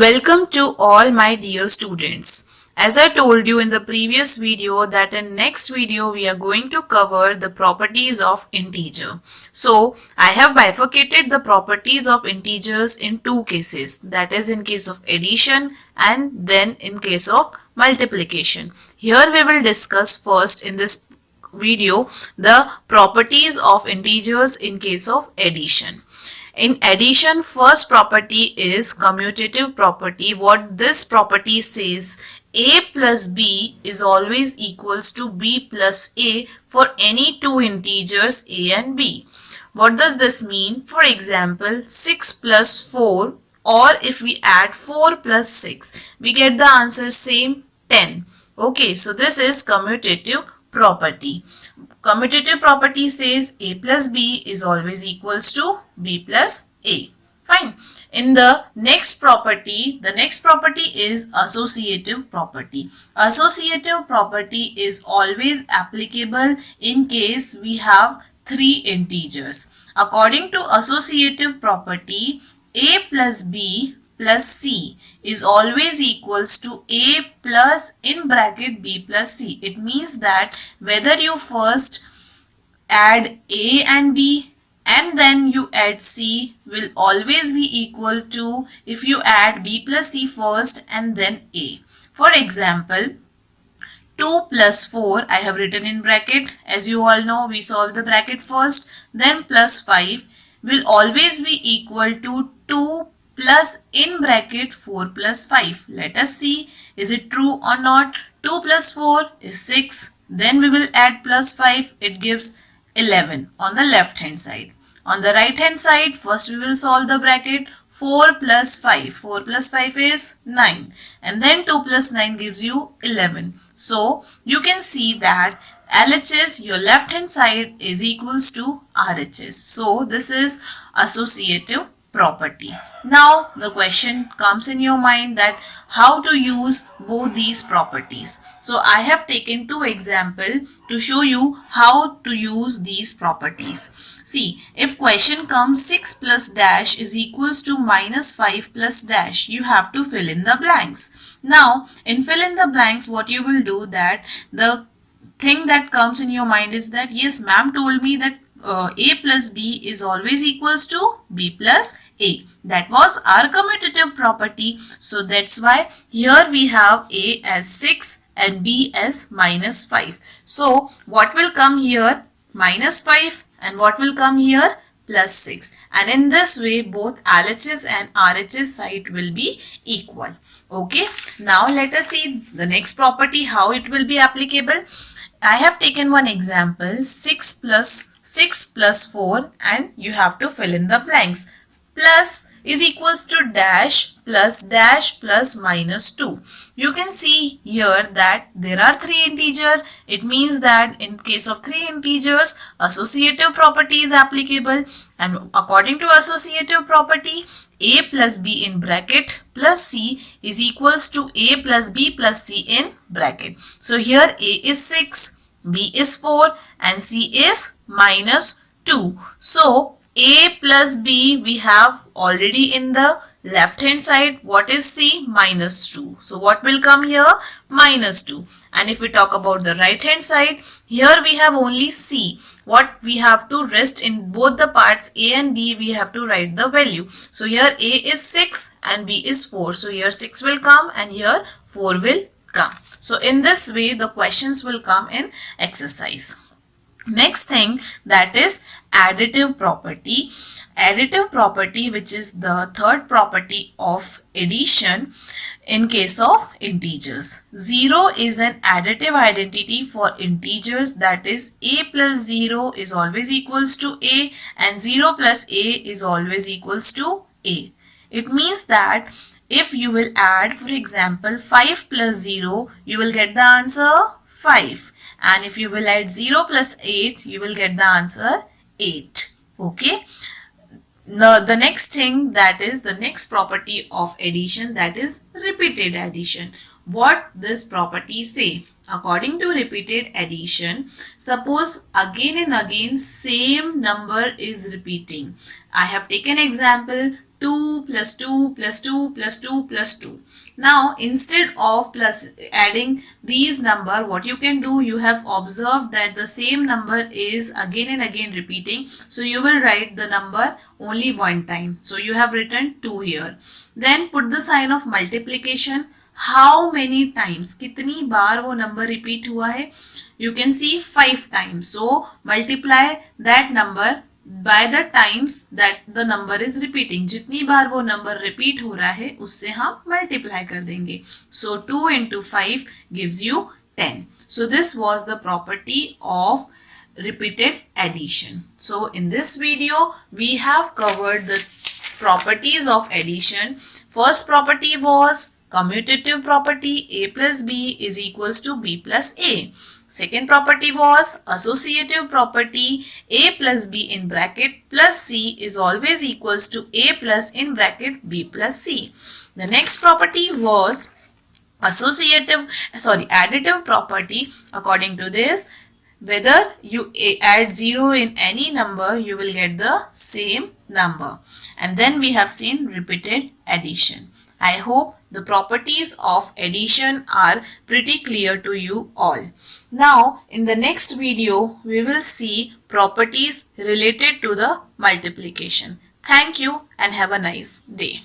Welcome to all my dear students. As I told you in the previous video that in next video we are going to cover the properties of integer. So I have bifurcated the properties of integers in two cases, that is in case of addition and then in case of multiplication. Here we will discuss first in this video the properties of integers in case of addition. In addition, first property is commutative property. What this property says, a plus b is always equals to b plus a for any two integers a and b. What does this mean? For example, 6 plus 4, or if we add 4 plus 6, we get the answer same 10. Okay, so this is commutative property. Commutative property says a plus b is always equals to b plus a. Fine. In the next property is associative property. Associative property is always applicable in case we have three integers. According to associative property, a plus b plus c is always equals to a plus in bracket b plus c. It means that whether you first add a and b and then you add c will always be equal to if you add b plus c first and then a. For example, 2 plus 4 I have written in bracket. As you all know, we solve the bracket first, then plus 5 will always be equal to 2 plus in bracket 4 plus 5. Let us see, is it true or not? 2 plus 4 is 6. Then we will add plus 5. It gives 11 on the left hand side. On the right hand side, first we will solve the bracket. 4 plus 5. 4 plus 5 is 9. And then 2 plus 9 gives you 11. So, you can see that LHS, your left hand side, is equals to RHS. So, this is associative property. Now, the question comes in your mind that how to use both these properties. So, I have taken two examples to show you how to use these properties. See, if question comes 6 plus dash is equals to minus 5 plus dash, you have to fill in the blanks. Now, in fill in the blanks, what you will do that the thing that comes in your mind is that yes, ma'am told me that a plus b is always equals to b plus a. That was our commutative property. So that's why here we have a as 6 and b as minus 5. So what will come here? Minus 5, and what will come here? Plus 6. And in this way, both LHS and RHS side will be equal. Okay. Now let us see the next property, how it will be applicable. I have taken one example, 6 plus 4, and you have to fill in the blanks. Plus is equals to dash plus minus 2. You can see here that there are three integers. It means that in case of three integers, associative property is applicable, and according to associative property, a plus b in bracket plus c is equals to a plus b plus c in bracket. So here a is 6, b is 4 and c is minus 2. So a plus b we have already in the left hand side. What is c? Minus 2. So what will come here? Minus 2. And if we talk about the right hand side, here we have only c. What we have to rest in both the parts a and b, we have to write the value. So here a is 6 and b is 4. So here 6 will come and here 4 will come. So in this way the questions will come in exercise. Next thing, that is additive property. Additive property, which is the third property of addition in case of integers. 0 is an additive identity for integers, that is a plus 0 is always equals to a and 0 plus a is always equals to a. It means that if you will add, for example, 5 plus 0, you will get the answer 5. And if you will add 0 plus 8, you will get the answer 8. Okay. Now the next thing, that is the next property of addition, that is repeated addition. What this property say? According to repeated addition, suppose again and again same number is repeating. I have taken example 2 plus 2 plus 2 plus 2 plus 2. Now instead of plus adding these number, what you can do, you have observed that the same number is again and again repeating. So you will write the number only one time. So you have written 2 here. Then put the sign of multiplication. How many times, कितनी बार वो number repeat हुआ है? You can see 5 times. So multiply that number by the times that the number is repeating. जितनी बार वो number repeat हो रहा है उससे हम multiply कर देंगे. So 2 into 5 gives you 10. So this was the property of repeated addition. So in this video we have covered the properties of addition. First property was commutative property, a plus b is equals to b plus a. Second property was associative property, a plus b in bracket plus c is always equals to a plus in bracket b plus c. The next property was additive property. According to this, whether you add 0 in any number, you will get the same number. And then we have seen repeated addition. I hope the properties of addition are pretty clear to you all. Now, in the next video, we will see properties related to the multiplication. Thank you and have a nice day.